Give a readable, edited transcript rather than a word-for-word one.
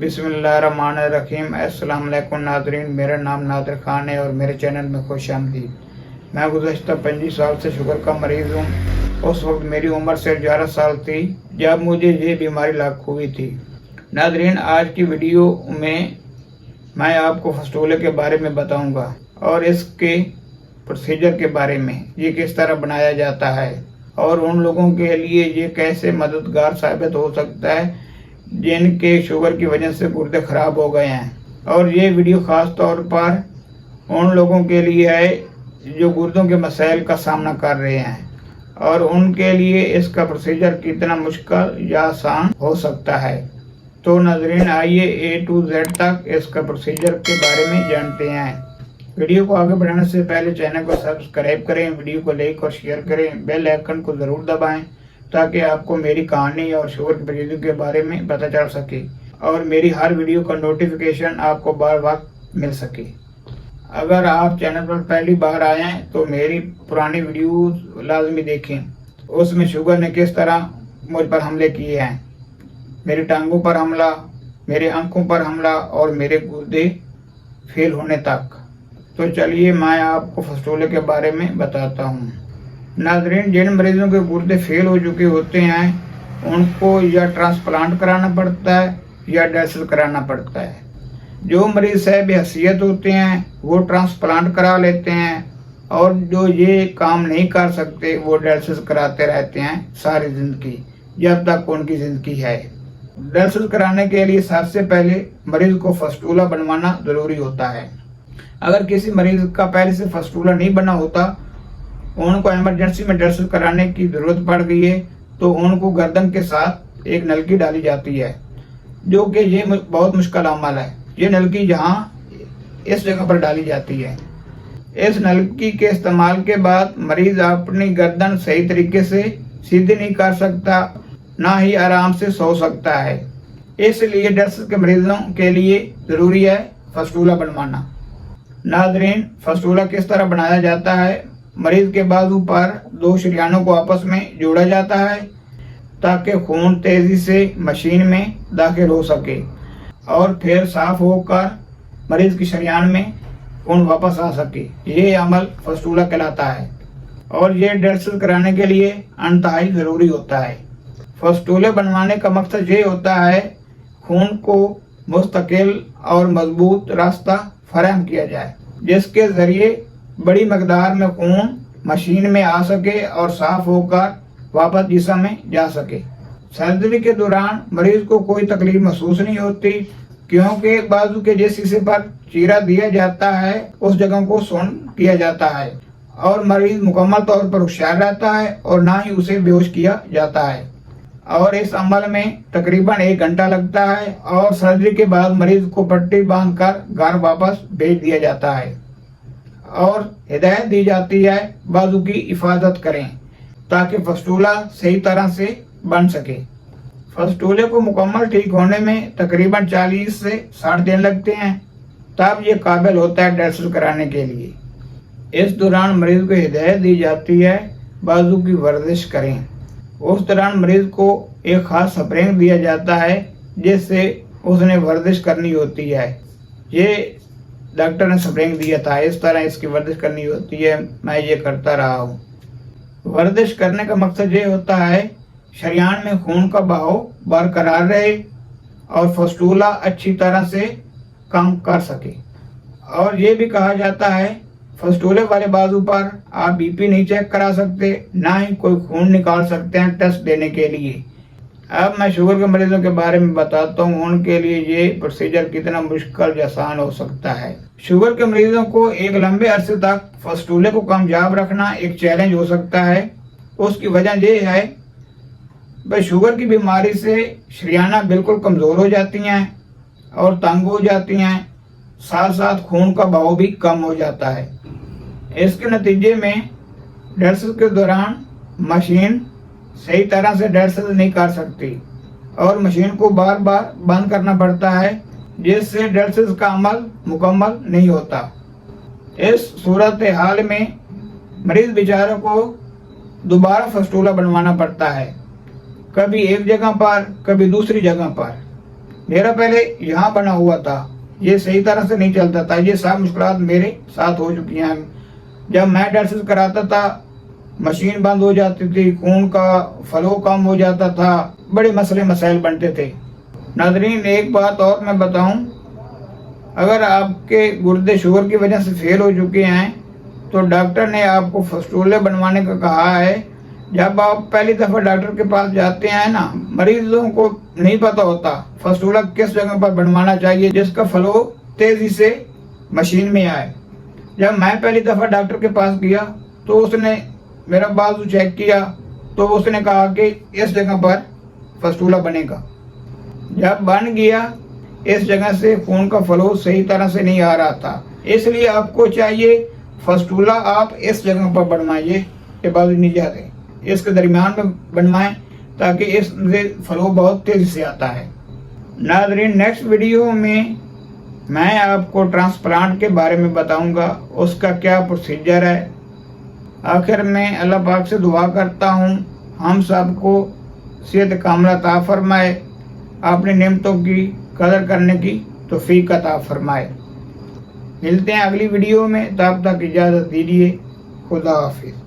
बिस्मिल्लाहिर्रहमानिर्रहीम। अस्सलाम वालेकुम नाज़रीन, मेरा नाम नादिर खान है और मेरे चैनल में खुश आमदीद। मैं गुज़श्ता 25 साल से शुगर का मरीज़ हूँ। उस वक्त मेरी उम्र से 11 साल थी जब मुझे ये बीमारी लाक हुई थी। नाज़रीन, आज की वीडियो में मैं आपको फस्तूले के बारे में बताऊँगा और इसके प्रोसीजर के बारे में, ये किस तरह बनाया जाता है और उन लोगों के लिए ये कैसे मददगार साबित हो सकता है जिनके शुगर की वजह से गुर्दे ख़राब हो गए हैं। और ये वीडियो ख़ास तौर पर उन लोगों के लिए है जो गुर्दों के मसाइल का सामना कर रहे हैं और उनके लिए इसका प्रोसीजर कितना मुश्किल या आसान हो सकता है। तो नाज़रीन, आइए A to Z तक इसका प्रोसीजर के बारे में जानते हैं। वीडियो को आगे बढ़ाने से पहले चैनल को सब्सक्राइब करें, वीडियो को लाइक और शेयर करें, बेल आइकन को ज़रूर दबाएं ताकि आपको मेरी कहानी और शुगर की पेचीदगी के बारे में पता चल सके और मेरी हर वीडियो का नोटिफिकेशन आपको बार बार मिल सके। अगर आप चैनल पर पहली बार आए हैं तो मेरी पुरानी वीडियो लाजमी देखें। उसमें शुगर ने किस तरह मुझ पर हमले किए हैं, मेरी टांगों पर हमला, मेरे आंखों पर हमला और मेरे गुर्दे फेल होने तक। तो चलिए मैं आपको फस्तूले के बारे में बताता हूँ। नाज़रीन, जिन मरीजों के गुर्दे फेल हो चुके होते हैं उनको या ट्रांसप्लांट कराना पड़ता है या डायलिसिस कराना पड़ता है। जो मरीज साहब हैसियत होते हैं वो ट्रांसप्लांट करा लेते हैं और जो ये काम नहीं कर सकते वो डायलिसिस कराते रहते हैं सारी ज़िंदगी, जब तक उनकी ज़िंदगी है। डायलिसिस कराने के लिए सबसे पहले मरीज को फस्तूला बनवाना ज़रूरी होता है। अगर किसी मरीज का पहले से फस्तूला नहीं बना होता, उनको इमरजेंसी में डायलिसिस कराने की ज़रूरत पड़ गई है तो उनको गर्दन के साथ एक नलकी डाली जाती है, जो कि ये बहुत मुश्किल अमल है। ये नलकी यहाँ इस जगह पर डाली जाती है। इस नलकी के इस्तेमाल के बाद मरीज अपनी गर्दन सही तरीके से सीधी नहीं कर सकता, ना ही आराम से सो सकता है। इसलिए डायलिसिस के मरीजों के लिए ज़रूरी है फस्तूला बनवाना। नाज़रीन, फस्तूला किस तरह बनाया जाता है? मरीज के बाजू पर दो शरियानों को आपस में जोड़ा जाता है ताकि खून तेजी से मशीन में दाखिल हो सके और फिर साफ होकर मरीज की शरियान में खून वापस आ सके। ये अमल फस्तूला कहलाता है और ये डायलिसिस कराने के लिए इंतहाई ज़रूरी होता है। फस्तूले बनवाने का मकसद ये होता है खून को मुस्तकिल और मजबूत रास्ता फराहम किया जाए, जिसके ज़रिए बड़ी मकदार में खून मशीन में आ सके और साफ होकर वापस जिस्म में जा सके। सर्जरी के दौरान मरीज को कोई तकलीफ महसूस नहीं होती, क्योंकि बाजू के जिस हिस्से पर चीरा दिया जाता है उस जगह को सुन्न किया जाता है और मरीज मुकम्मल तौर पर होशियार रहता है और ना ही उसे बेहोश किया जाता है। और इस अमल में तकरीबन 1 घंटा लगता है और सर्जरी के बाद मरीज को पट्टी बांधकर घर वापस भेज दिया जाता है और हिदायत दी जाती है बाजू की हिफाजत करें ताकि फस्तूला सही तरह से बन सके। फस्तूले को मुकम्मल ठीक होने में तकरीबन 40 से 60 दिन लगते हैं, तब ये काबिल होता है डायलिसिस कराने के लिए। इस दौरान मरीज को हिदायत दी जाती है बाजू की वर्जिश करें। उस दौरान मरीज को एक ख़ास स्प्रिंग दिया जाता है जिससे उसने वर्जिश करनी होती है। ये डॉक्टर ने स्प्रिंग दिया था, इस तरह इसकी वर्जिश करनी होती है। मैं ये करता रहा हूँ। वर्जिश करने का मकसद ये होता है शरियान में खून का बहाव बरकरार रहे और फस्तूला अच्छी तरह से काम कर सके। और ये भी कहा जाता है फस्तूले वाले बाजू पर आप BP नहीं चेक करा सकते, ना ही कोई खून निकाल सकते हैं टेस्ट देने के लिए। अब मैं शुगर के मरीजों के बारे में बताता हूँ, उनके लिए ये प्रोसीजर कितना मुश्किल या आसान हो सकता है। शुगर के मरीजों को एक लंबे अरसे तक फस्तूले को कामयाब रखना एक चैलेंज हो सकता है। उसकी वजह ये है भाई, शुगर की बीमारी से शरियाना बिल्कुल कमज़ोर हो जाती हैं और तंग हो जाती हैं, साथ साथ खून का बहाव भी कम हो जाता है। इसके नतीजे में डायलिसिस के दौरान मशीन सही तरह से डायलिसिस नहीं कर सकती और मशीन को बार बार बंद करना पड़ता है, जिससे डायलिसिस का अमल मुकम्मल नहीं होता। इस सूरत हाल में मरीज बेचारों को दोबारा फस्तूला बनवाना पड़ता है, कभी एक जगह पर कभी दूसरी जगह पर, میرا پہلے یہاں بنا ہوا تھا، یہ صحیح طرح سے نہیں چلتا تھا، یہ سب مشکلات میرے ساتھ ہو چکی ہیں۔ جب میں ڈائلسس کراتا تھا مشین بند ہو جاتی تھی، خون کا فلو کم ہو جاتا تھا، بڑے مسئلے مسائل بنتے تھے۔ ناظرین ایک بات اور میں بتاؤں، اگر آپ کے گردے شوگر کی وجہ سے فیل ہو چکے ہیں تو ڈاکٹر نے آپ کو فسٹولے بنوانے کا کہا ہے۔ جب آپ پہلی دفعہ ڈاکٹر کے پاس جاتے ہیں نا، مریضوں کو نہیں پتا ہوتا فسٹولا کس جگہ پر بنوانا چاہیے جس کا فلو تیزی سے مشین میں آئے۔ جب میں پہلی دفعہ ڈاکٹر کے پاس گیا تو اس نے میرا بازو چیک کیا تو اس نے کہا کہ اس جگہ پر فسٹولا بنے گا۔ جب بن گیا اس جگہ سے خون کا فلو صحیح طرح سے نہیں آ رہا تھا، اس لیے آپ کو چاہیے فسٹولا آپ اس جگہ پر بنوائیے کہ بازو نہیں جاتے، اس کے درمیان میں بنوائیں تاکہ اس سے فلو بہت تیزی سے آتا ہے۔ ناظرین نیکسٹ ویڈیو میں آپ کو ٹرانسپلانٹ کے بارے میں بتاؤں گا، اس کا کیا پروسیجر ہے۔ آخر میں اللہ پاک سے دعا کرتا ہوں ہم سب کو صحت کاملہ عطا فرمائے، اپنی نعمتوں کی قدر کرنے کی توفیق عطا فرمائے۔ ملتے ہیں اگلی ویڈیو میں، تب تک اجازت دیجیے، خدا حافظ۔